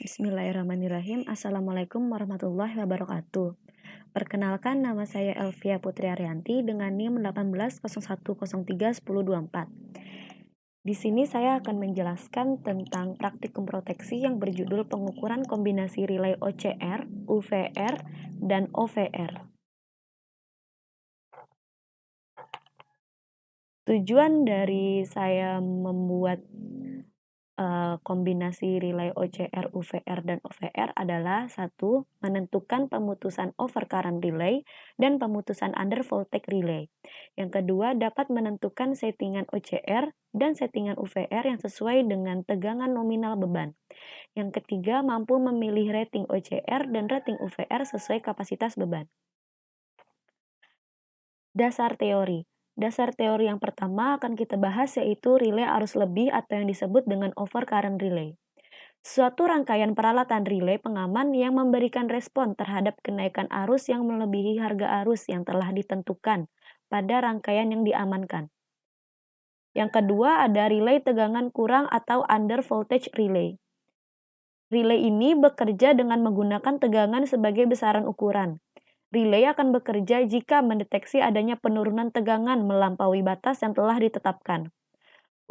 Bismillahirrahmanirrahim. Assalamualaikum warahmatullahi wabarakatuh. Perkenalkan, nama saya Elvia Putri Arianti dengan NIM 1801031024. Di sini saya akan menjelaskan tentang praktikum proteksi yang berjudul pengukuran kombinasi relay OCR, UVR, dan OVR. Tujuan dari saya membuat kombinasi relay OCR, UVR, dan OVR adalah satu, menentukan pemutusan overcurrent relay dan pemutusan under voltage relay. Yang kedua, dapat menentukan settingan OCR dan settingan UVR yang sesuai dengan tegangan nominal beban. Yang ketiga, mampu memilih rating OCR dan rating UVR sesuai kapasitas beban. Dasar teori. Dasar teori yang pertama akan kita bahas yaitu relay arus lebih atau yang disebut dengan overcurrent relay. Suatu rangkaian peralatan relay pengaman yang memberikan respon terhadap kenaikan arus yang melebihi harga arus yang telah ditentukan pada rangkaian yang diamankan. Yang kedua ada relay tegangan kurang atau under voltage relay. Relay ini bekerja dengan menggunakan tegangan sebagai besaran ukuran. Relay akan bekerja jika mendeteksi adanya penurunan tegangan melampaui batas yang telah ditetapkan.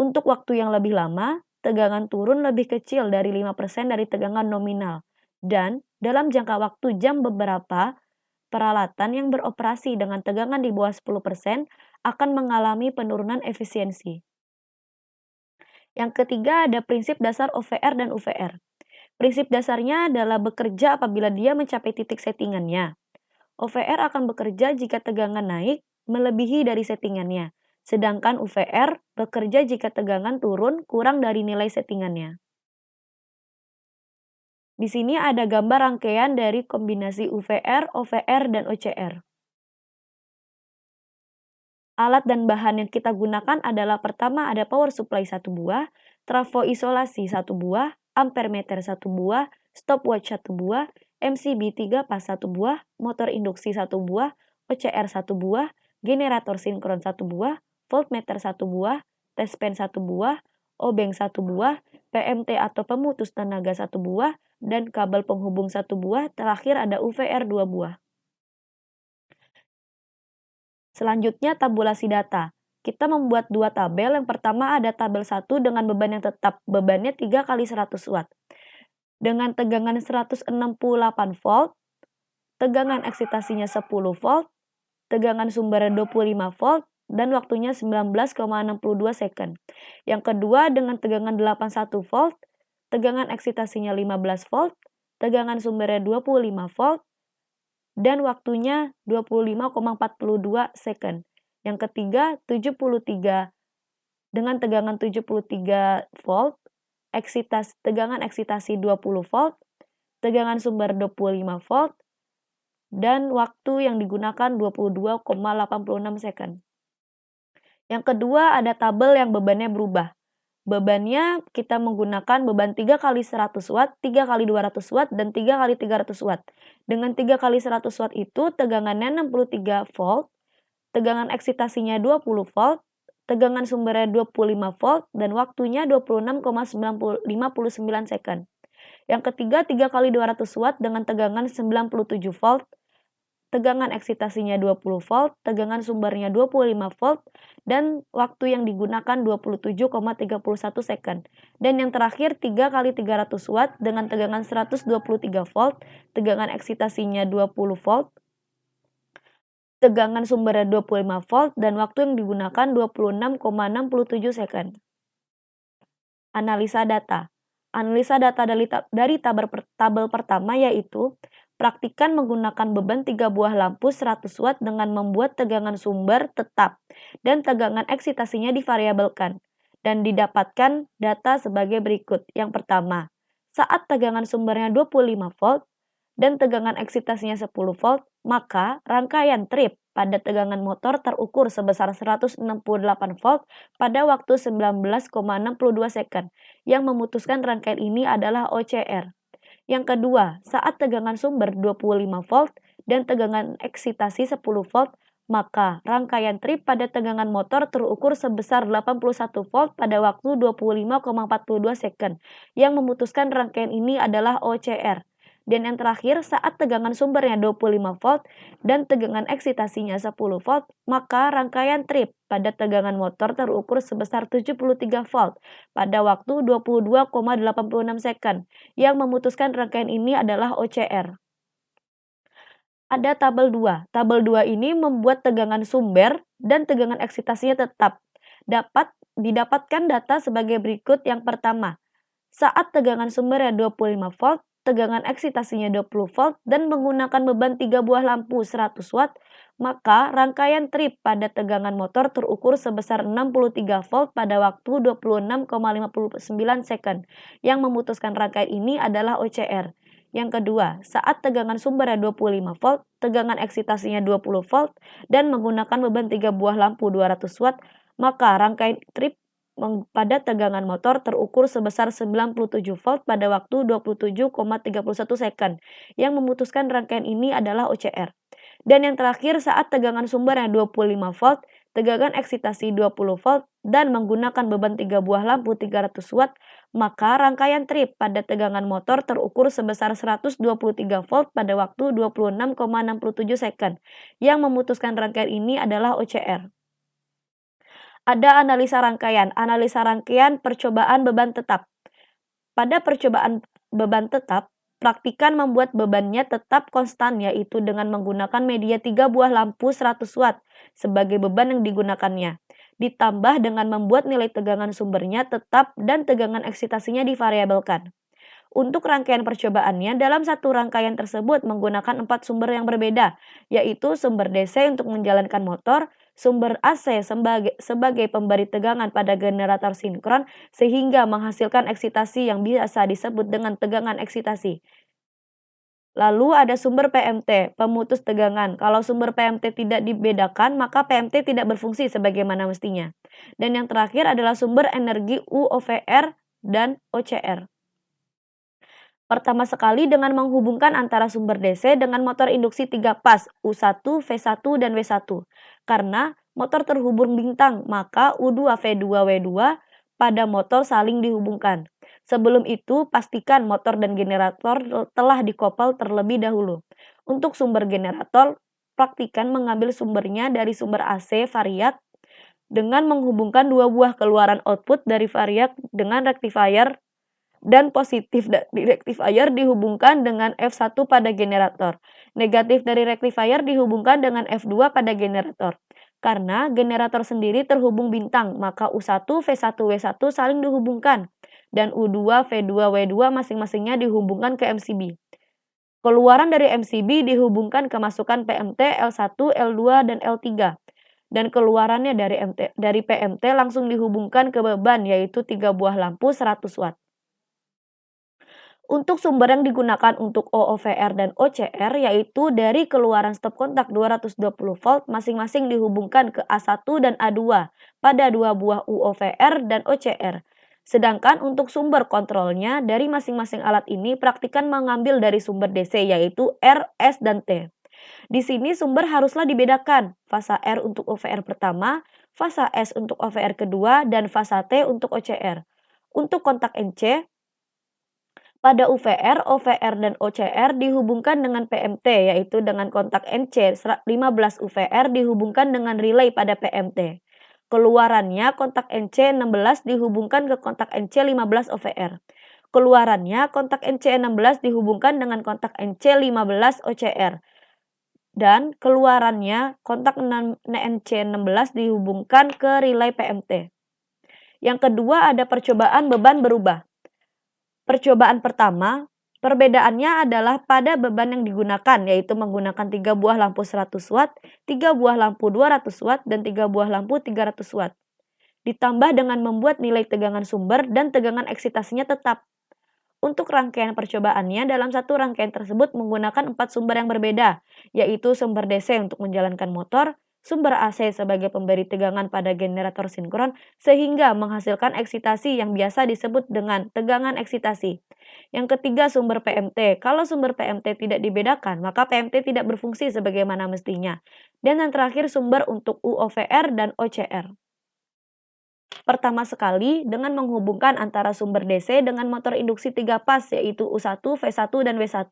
Untuk waktu yang lebih lama, tegangan turun lebih kecil dari 5% dari tegangan nominal. Dan dalam jangka waktu jam beberapa, peralatan yang beroperasi dengan tegangan di bawah 10% akan mengalami penurunan efisiensi. Yang ketiga ada prinsip dasar OVR dan UVR. Prinsip dasarnya adalah bekerja apabila dia mencapai titik settingannya. OVR akan bekerja jika tegangan naik melebihi dari settingannya, sedangkan UVR bekerja jika tegangan turun kurang dari nilai settingannya. Di sini ada gambar rangkaian dari kombinasi UVR, OVR, dan OCR. Alat dan bahan yang kita gunakan adalah pertama ada power supply 1 buah, trafo isolasi 1 buah, ampermeter 1 buah, stopwatch 1 buah, MCB 3 pas 1 buah, motor induksi 1 buah, OCR 1 buah, generator sinkron 1 buah, voltmeter 1 buah, test pen 1 buah, obeng 1 buah, PMT atau pemutus tenaga 1 buah, dan kabel penghubung 1 buah, terakhir ada UVR 2 buah. Selanjutnya tabulasi data. Kita membuat dua tabel. Yang pertama ada tabel 1 dengan beban yang tetap. Bebannya 3 kali 100 watt. Dengan tegangan 168 volt, tegangan eksitasinya 10 volt, tegangan sumbernya 25 volt, dan waktunya 19,62 second. Yang kedua dengan tegangan 81 volt, tegangan eksitasinya 15 volt, tegangan sumbernya 25 volt, dan waktunya 25,42 second. Yang ketiga, 73 dengan tegangan 73 volt, tegangan eksitasi 20 volt, tegangan sumber 25 volt, dan waktu yang digunakan 22,86 second. Yang kedua, ada tabel yang bebannya berubah. Bebannya kita menggunakan beban 3 kali 100 watt, 3 kali 200 watt, dan 3 kali 300 watt. Dengan 3 kali 100 watt itu tegangannya 63 volt, tegangan eksitasinya 20 volt, tegangan sumbernya 25 volt, dan waktunya 26,59 second. Yang ketiga 3 kali 200 watt dengan tegangan 97 volt, tegangan eksitasinya 20 volt, tegangan sumbernya 25 volt, dan waktu yang digunakan 27,31 second. Dan yang terakhir 3 kali 300 watt dengan tegangan 123 volt, tegangan eksitasinya 20 volt, tegangan sumbernya 25 volt, dan waktu yang digunakan 26,67 second. Analisa data. Analisa data dari tabel pertama yaitu praktikan menggunakan beban 3 buah lampu 100 watt dengan membuat tegangan sumber tetap dan tegangan eksitasinya divariabelkan dan didapatkan data sebagai berikut. Yang pertama, saat tegangan sumbernya 25 volt dan tegangan eksitasinya 10 volt, maka rangkaian trip pada tegangan motor terukur sebesar 168 volt pada waktu 19,62 second. Yang memutuskan rangkaian ini adalah OCR. Yang kedua, saat tegangan sumber 25 volt dan tegangan eksitasi 10 volt, maka rangkaian trip pada tegangan motor terukur sebesar 81 volt pada waktu 25,42 second. Yang memutuskan rangkaian ini adalah OCR. Dan yang terakhir, saat tegangan sumbernya 25 volt dan tegangan eksitasinya 10 volt, maka rangkaian trip pada tegangan motor terukur sebesar 73 volt pada waktu 22,86 second. Yang memutuskan rangkaian ini adalah OCR. Ada tabel 2. Tabel 2 ini membuat tegangan sumber dan tegangan eksitasinya tetap. Didapatkan data sebagai berikut. Yang pertama, saat tegangan sumbernya 25 volt, tegangan eksitasinya 20 volt, dan menggunakan beban 3 buah lampu 100 watt, maka rangkaian trip pada tegangan motor terukur sebesar 63 volt pada waktu 26,59 second. Yang memutuskan rangkaian ini adalah OCR. Yang kedua, saat tegangan sumbernya 25 volt, tegangan eksitasinya 20 volt, dan menggunakan beban 3 buah lampu 200 watt, maka rangkaian trip pada tegangan motor terukur sebesar 97 volt pada waktu 27,31 second. Yang memutuskan rangkaian ini adalah OCR. Dan yang terakhir, saat tegangan sumbernya 25 volt, tegangan eksitasi 20 volt, dan menggunakan beban 3 buah lampu 300 watt, maka rangkaian trip pada tegangan motor terukur sebesar 123 volt pada waktu 26,67 second. Yang memutuskan rangkaian ini adalah OCR. Ada analisa rangkaian percobaan beban tetap. Pada percobaan beban tetap, praktikan membuat bebannya tetap konstan, yaitu dengan menggunakan media 3 buah lampu 100 watt sebagai beban yang digunakannya. Ditambah dengan membuat nilai tegangan sumbernya tetap dan tegangan eksitasinya divariabelkan. Untuk rangkaian percobaannya, dalam satu rangkaian tersebut menggunakan 4 sumber yang berbeda, yaitu sumber DC untuk menjalankan motor, sumber AC sebagai pemberi tegangan pada generator sinkron, sehingga menghasilkan eksitasi yang biasa disebut dengan tegangan eksitasi. Lalu ada sumber PMT, pemutus tegangan. Kalau sumber PMT tidak dibedakan, maka PMT tidak berfungsi sebagaimana mestinya. Dan yang terakhir adalah sumber energi UOVR dan OCR. Pertama sekali dengan menghubungkan antara sumber DC dengan motor induksi 3 pas U1, V1, dan W1. Karena motor terhubung bintang, maka U2, V2, W2 pada motor saling dihubungkan. Sebelum itu, pastikan motor dan generator telah dikoppel terlebih dahulu. Untuk sumber generator, praktikan mengambil sumbernya dari sumber AC variak dengan menghubungkan 2 buah keluaran output dari variak dengan rectifier, dan positif dari rectifier dihubungkan dengan F1 pada generator. Negatif dari rectifier dihubungkan dengan F2 pada generator. Karena generator sendiri terhubung bintang, maka U1, V1, W1 saling dihubungkan. Dan U2, V2, W2 masing-masingnya dihubungkan ke MCB. Keluaran dari MCB dihubungkan ke masukan PMT, L1, L2, dan L3. Dan keluarannya dari PMT langsung dihubungkan ke beban, yaitu 3 buah lampu 100 watt. Untuk sumber yang digunakan untuk OOVR dan OCR, yaitu dari keluaran stop kontak 220 volt masing-masing dihubungkan ke A1 dan A2 pada 2 buah UOVR dan OCR. Sedangkan untuk sumber kontrolnya dari masing-masing alat ini praktikan mengambil dari sumber DC, yaitu R, S, dan T. Di sini sumber haruslah dibedakan, fasa R untuk OVR pertama, fasa S untuk OVR kedua, dan fasa T untuk OCR. Untuk kontak NC, pada UVR, OVR, dan OCR dihubungkan dengan PMT, yaitu dengan kontak NC 15 UVR dihubungkan dengan relay pada PMT. Keluarannya kontak NC 16 dihubungkan ke kontak NC 15 OVR. Keluarannya kontak NC 16 dihubungkan dengan kontak NC 15 OCR. Dan keluarannya kontak NC 16 dihubungkan ke relay PMT. Yang kedua ada percobaan beban berubah. Percobaan pertama, perbedaannya adalah pada beban yang digunakan, yaitu menggunakan 3 buah lampu 100 watt, 3 buah lampu 200 watt, dan 3 buah lampu 300 watt. Ditambah dengan membuat nilai tegangan sumber dan tegangan eksitasinya tetap. Untuk rangkaian percobaannya, dalam satu rangkaian tersebut menggunakan 4 sumber yang berbeda, yaitu sumber DC untuk menjalankan motor, sumber AC sebagai pemberi tegangan pada generator sinkron sehingga menghasilkan eksitasi yang biasa disebut dengan tegangan eksitasi. Yang ketiga, sumber PMT. Kalau sumber PMT tidak dibedakan, maka PMT tidak berfungsi sebagaimana mestinya. Dan yang terakhir, sumber untuk UOVR dan OCR. Pertama sekali, dengan menghubungkan antara sumber DC dengan motor induksi 3 pas yaitu U1, V1, dan W1.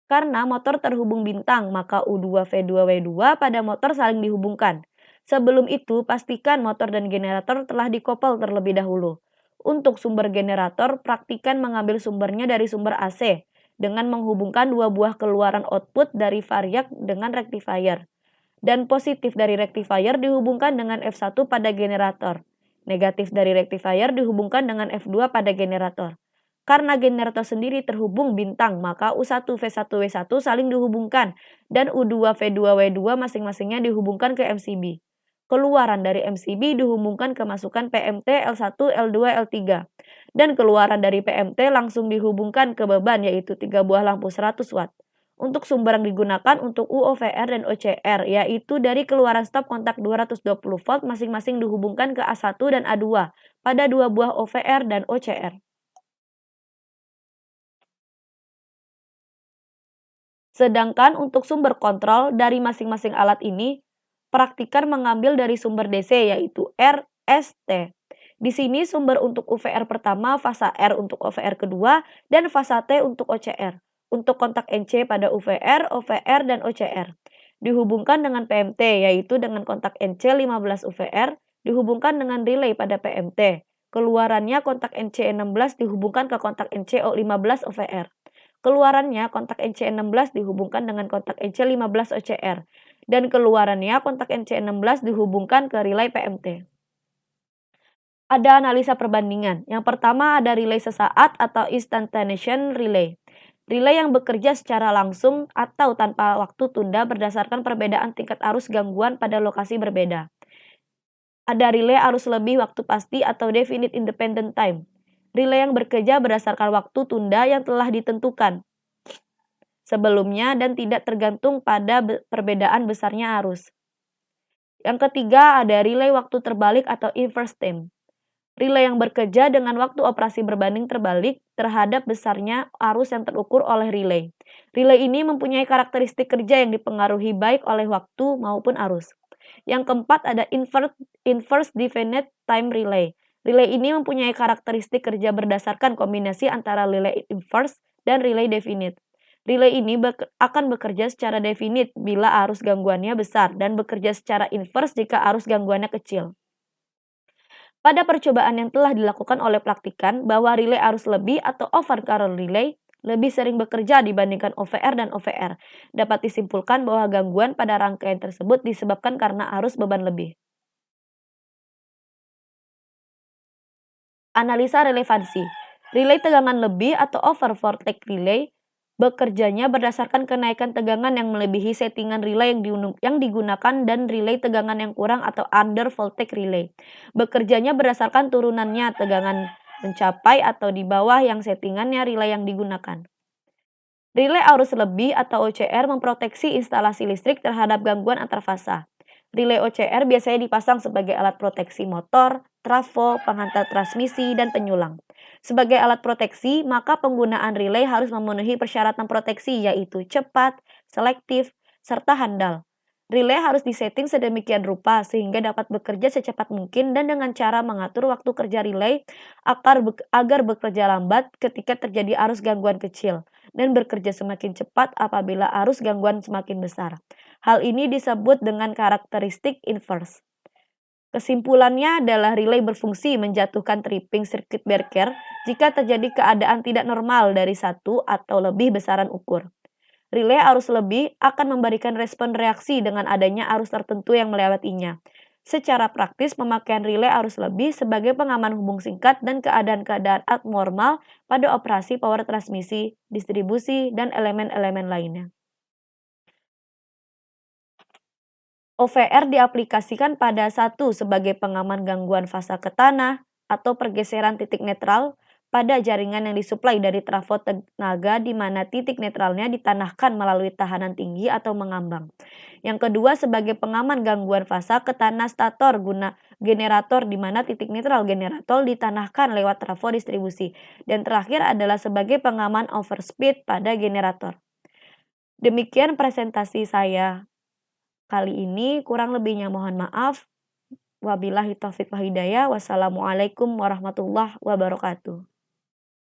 Karena motor terhubung bintang, maka U2, V2, W2 pada motor saling dihubungkan. Sebelum itu, pastikan motor dan generator telah dikoppel terlebih dahulu. Untuk sumber generator, praktikan mengambil sumbernya dari sumber AC dengan menghubungkan dua buah keluaran output dari variak dengan rectifier. Dan positif dari rectifier dihubungkan dengan F1 pada generator. Negatif dari rectifier dihubungkan dengan F2 pada generator. Karena generator sendiri terhubung bintang, maka U1, V1, W1 saling dihubungkan dan U2, V2, W2 masing-masingnya dihubungkan ke MCB. Keluaran dari MCB dihubungkan ke masukan PMT L1, L2, L3. Dan keluaran dari PMT langsung dihubungkan ke beban yaitu 3 buah lampu 100 watt. Untuk sumber yang digunakan untuk UOVR dan OCR yaitu dari keluaran stop kontak 220 volt masing-masing dihubungkan ke A1 dan A2 pada 2 buah OVR dan OCR. Sedangkan untuk sumber kontrol dari masing-masing alat ini, praktikan mengambil dari sumber DC yaitu R, S, T. Di sini sumber untuk UVR pertama, fasa R untuk OVR kedua, dan fasa T untuk OCR. Untuk kontak NC pada UVR, OVR, dan OCR. Dihubungkan dengan PMT yaitu dengan kontak NC 15 UVR, dihubungkan dengan relay pada PMT. Keluarannya kontak NC 16 dihubungkan ke kontak NCO 15 OVR. Keluarannya kontak NC16 dihubungkan dengan kontak NC15 OCR. Dan keluarannya kontak NC16 dihubungkan ke relay PMT. Ada analisa perbandingan. Yang pertama ada relay sesaat atau instantaneous relay. Relay yang bekerja secara langsung atau tanpa waktu tunda berdasarkan perbedaan tingkat arus gangguan pada lokasi berbeda. Ada relay arus lebih waktu pasti atau definite independent time. Relay yang bekerja berdasarkan waktu tunda yang telah ditentukan sebelumnya dan tidak tergantung pada perbedaan besarnya arus. Yang ketiga ada relay waktu terbalik atau inverse time. Relay yang bekerja dengan waktu operasi berbanding terbalik terhadap besarnya arus yang terukur oleh relay. Relay ini mempunyai karakteristik kerja yang dipengaruhi baik oleh waktu maupun arus. Yang keempat ada inverse definite time relay. Relay ini mempunyai karakteristik kerja berdasarkan kombinasi antara relay inverse dan relay definite. Relay ini akan bekerja secara definite bila arus gangguannya besar dan bekerja secara inverse jika arus gangguannya kecil. Pada percobaan yang telah dilakukan oleh praktikan bahwa relay arus lebih atau overcurrent relay lebih sering bekerja dibandingkan OVR dan OVR. Dapat disimpulkan bahwa gangguan pada rangkaian tersebut disebabkan karena arus beban lebih. Analisa relevansi. Relay tegangan lebih atau over voltage relay bekerjanya berdasarkan kenaikan tegangan yang melebihi settingan relay yang digunakan dan relay tegangan yang kurang atau under voltage relay. Bekerjanya berdasarkan turunannya tegangan mencapai atau di bawah yang settingannya relay yang digunakan. Relay arus lebih atau OCR memproteksi instalasi listrik terhadap gangguan antar fasa. Relay OCR biasanya dipasang sebagai alat proteksi motor, trafo, penghantar transmisi, dan penyulang. Sebagai alat proteksi, maka penggunaan relay harus memenuhi persyaratan proteksi yaitu cepat, selektif, serta handal. Relay harus disetting sedemikian rupa sehingga dapat bekerja secepat mungkin dan dengan cara mengatur waktu kerja relay agar bekerja lambat ketika terjadi arus gangguan kecil dan bekerja semakin cepat apabila arus gangguan semakin besar. Hal ini disebut dengan karakteristik inverse. Kesimpulannya adalah relay berfungsi menjatuhkan tripping circuit breaker jika terjadi keadaan tidak normal dari satu atau lebih besaran ukur. Relay arus lebih akan memberikan respon reaksi dengan adanya arus tertentu yang melewatinya. Secara praktis, pemakaian relay arus lebih sebagai pengaman hubung singkat dan keadaan-keadaan abnormal pada operasi power transmisi, distribusi, dan elemen-elemen lainnya. OVR diaplikasikan pada 1 sebagai pengaman gangguan fasa ke tanah atau pergeseran titik netral, pada jaringan yang disuplai dari trafo tenaga di mana titik netralnya ditanahkan melalui tahanan tinggi atau mengambang. Yang kedua sebagai pengaman gangguan fasa ke tanah stator guna generator di mana titik netral generator ditanahkan lewat trafo distribusi. Dan terakhir adalah sebagai pengaman overspeed pada generator. Demikian presentasi saya kali ini, kurang lebihnya mohon maaf. Wabillahi taufiq wal hidayah. Wassalamualaikum warahmatullahi wabarakatuh.